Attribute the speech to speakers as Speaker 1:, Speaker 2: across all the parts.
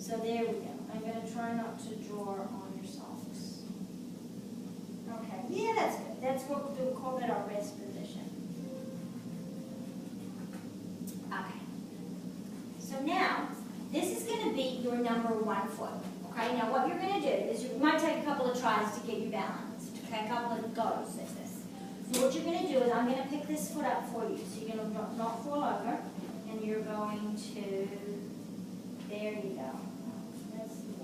Speaker 1: So there we go. I'm going to try not to draw on your socks. Okay, yeah, that's good. That's what we'll call that our rest position. Okay. So now, this is going to be your number 1 foot. Okay, now what you're going to do is you might take a couple of tries to get you balanced. Okay, a couple of goes at this. So what you're going to do is I'm going to pick this foot up for you. So you're going to not fall over, and you're going to, there you go.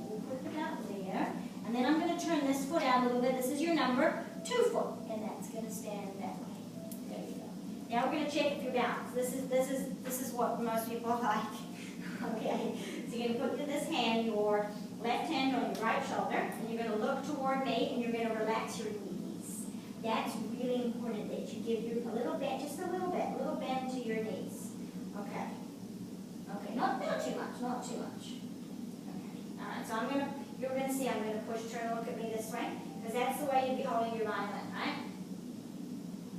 Speaker 1: We'll put it out there. And then I'm going to turn this foot out a little bit. This is your number 2 foot, and that's going to stand that way. There you go. Now we're going to check if you're balanced. This is what most people like. Okay. So you're going to put this hand, your left hand on your right shoulder, and you're going to look toward me, and you're going to relax your knees. That's really important that you give your a little bend, just a little bend to your knees. Okay. Okay. Not too much. Not too much. Okay. All right. So you're going to see I'm going to push, turn, and look at me this way, because that's the way you'd be holding your violin, right?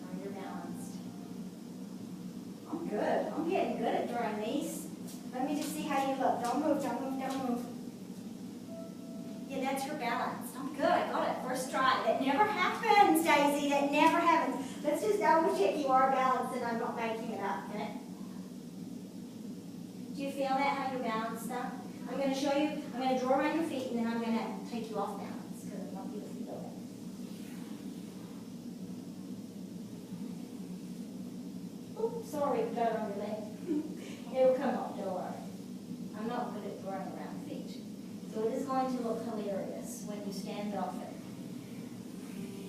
Speaker 1: Oh, you're balanced. I'm good. I'm getting good at drawing these. Let me just see how you look. Don't move, don't move, don't move. Yeah, that's your balance. I'm good. I got it. First try. That never happens, Daisy. That never happens. Let's just double check you are balanced and I'm not making it up. Can it? Do you feel that, how you're balanced now? I'm going to show you, I'm going to draw around your feet and then I'm going to take you off balance because I want you to feel it. Oops, sorry, got it on your leg. It'll come off, don't worry. I'm not good at drawing around feet. So it is going to look hilarious when you stand off it.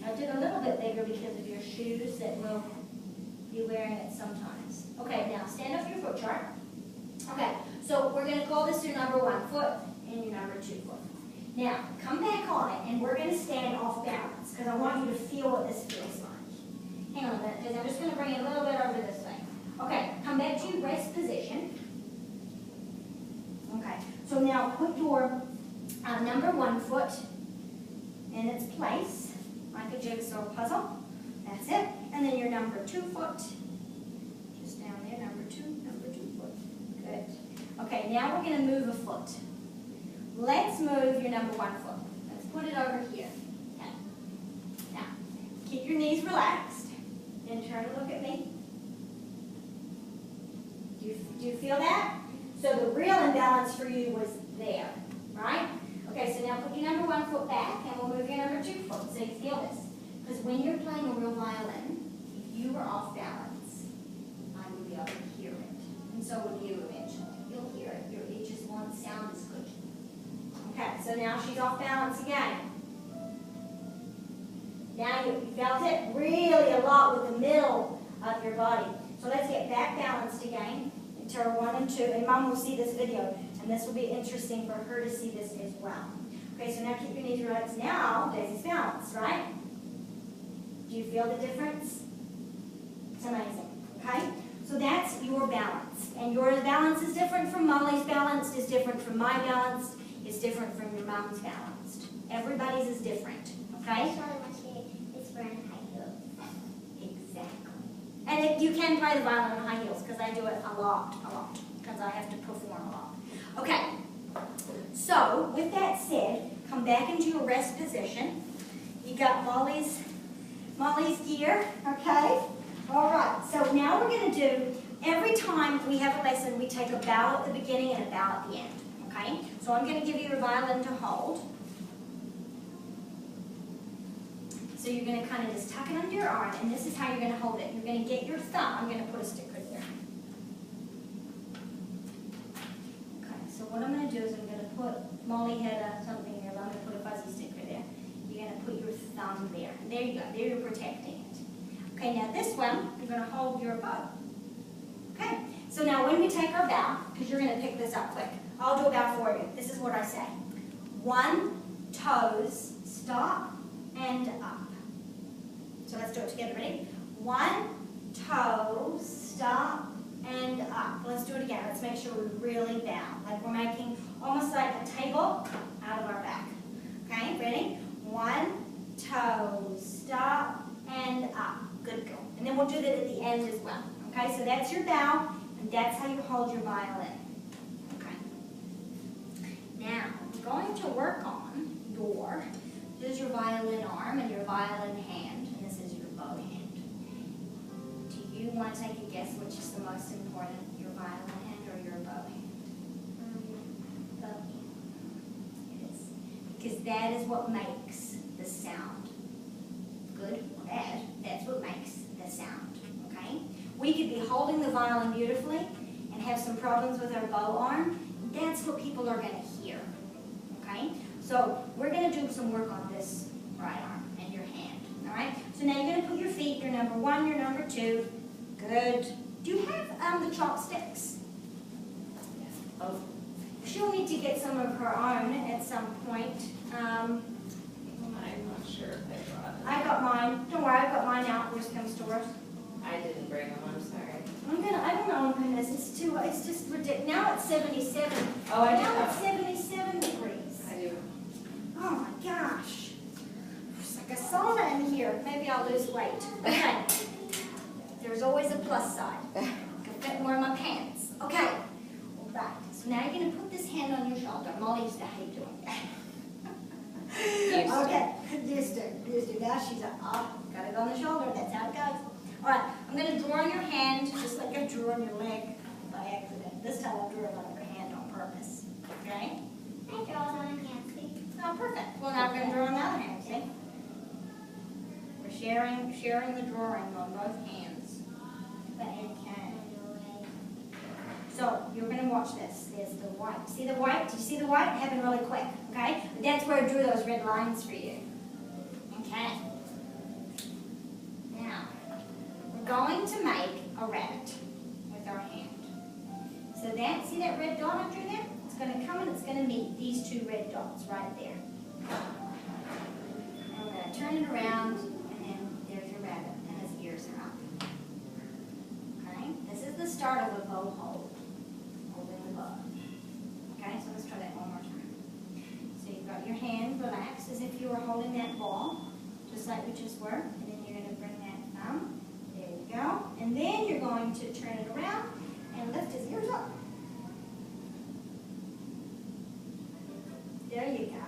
Speaker 1: I did a little bit bigger because of your shoes that will be wearing it sometimes. Okay, now stand off your foot chart. Okay, so we're going to call this your number 1 foot and your number 2 foot. Now, come back on it and we're going to stand off balance because I want you to feel what this feels like. Hang on a minute, because I'm just going to bring it a little bit over this way. Okay, come back to your rest position. Okay, so now put your number 1 foot in its place, like a jigsaw puzzle. That's it. And then your number 2 foot, just down there, number 2 foot. Good. Okay, now we're going to move a foot. Let's move your number 1 foot. Let's put it over here. Okay. Now, keep your knees relaxed. Then turn and look at me. Do you feel that? So the real imbalance for you was there, right? Okay, so now put your number 1 foot back and we'll move your number 2 foot so you feel this. Because when you're playing a real violin, if you were off balance, I would be able to hear it. And so would you eventually. You'll hear it. It just won't sound as good. Okay, so now she's off balance again. Now you felt it really a lot with the middle of your body. So let's get back balanced again. Into 1 and 2, and Mom will see this video, and this will be interesting for her to see this as well. Okay, so now keep your knees relaxed. Now, Daisy's balanced, right? Do you feel the difference? It's amazing, okay? So that's your balance, and your balance is different from Molly's balance, is different from my balance, is different from your mom's balanced. Everybody's is different, okay?
Speaker 2: It's wearing high heels.
Speaker 1: Exactly. And you can play the violin in high heels because I do it a lot, because I have to perform a lot. Okay, so with that said, come back into your rest position. You got Molly's gear, okay? All right, so now we're going to do, every time we have a lesson, we take a bow at the beginning and a bow at the end, okay? So I'm going to give you a violin to hold. So you're going to kind of just tuck it under your arm, and this is how you're going to hold it. You're going to get your thumb. I'm going to put a stick right there. Okay, so what I'm going to do is I'm going to put, Molly had something there, but I'm going to put a fuzzy stick right there. You're going to put your thumb there. And there you go. There you're protecting it. Okay, now this one, you're going to hold your bow. Okay, so now when we take our bow, because you're going to pick this up quick, I'll do a bow for you. This is what I say. 1, toes, stop, and up. So let's do it together. Ready? 1, toe, stop, and up. Let's do it again. Let's make sure we really bow. Like we're making almost like a table out of our back. Okay, ready? 1, toe, stop, and up. Good girl. And then we'll do that at the end as well. Okay, so that's your bow, and that's how you hold your violin. Okay. violin arm and your violin hand, and this is your bow hand. Do you want to take a guess which is the most important, your violin hand or your bow hand?
Speaker 2: Bow hand.
Speaker 1: It is. Because that is what makes the sound. Good or bad, that's what makes the sound, okay? We could be holding the violin beautifully and have some problems with our bow arm. That's what people are going to hear, okay? So we're going to do some work on this right arm and your hand, all right? So now you're going to put your feet, your number 1, your number 2. Good. Do you have the chopsticks? Oh. She'll need to get some of her own at some point.
Speaker 3: I'm not sure if I brought it.
Speaker 1: I got mine. Don't worry, I've got mine out. Worst comes to worst.
Speaker 3: I didn't bring them, I'm sorry.
Speaker 1: I don't know, goodness, it's just ridiculous. Now it's 77.
Speaker 3: Oh, I do
Speaker 1: Now
Speaker 3: have-
Speaker 1: it's 77 degrees.
Speaker 3: I do.
Speaker 1: Oh my gosh. It's like a sauna in here. Maybe I'll lose weight. Okay. There's always a plus side. Can fit more in my pants. Okay. All right. So now you're going to put this hand on your shoulder. Molly used to hate doing that. Okay. Used to. Now she's like, oh, got it on the shoulder. That's how it goes. All right. I'm going to draw on your hand just like I drew on your leg by accident. This time I'll draw it on your hand on purpose. Okay?
Speaker 2: I draw it on a hand, see?
Speaker 1: Oh, perfect. Well, now we're going to draw on the other hand, see? We're sharing the drawing on both hands. Okay. So, you're going to watch this. There's the white. See the white? Do you see the white? It happened really quick, okay? But that's where I drew those red lines for you. Okay. Now, we're going to make a rabbit with our hand. So that, see that red dot I drew there? It's going to come and it's going to meet these 2 red dots right there. And we're going to turn it around, and then there's your rabbit, and his ears are up. Okay? This is the start of a bow hold. Holding the bow. Okay? So let's try that one more time. So you've got your hand relaxed as if you were holding that ball, just like we just were. And then you're going to bring that thumb. There you go. And then you're going to turn it around and lift his ears up. There you go.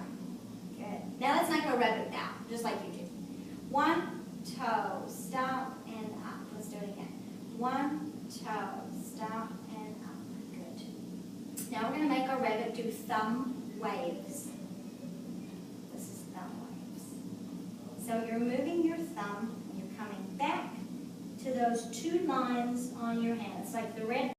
Speaker 1: Good. Now let's knock our rabbit down, just like you did. 1 toe, stop, and up. Let's do it again. 1 toe, stop, and up. Good. Now we're going to make our rabbit do thumb waves. This is thumb waves. So you're moving your thumb, and you're coming back to those 2 lines on your hand. It's like the red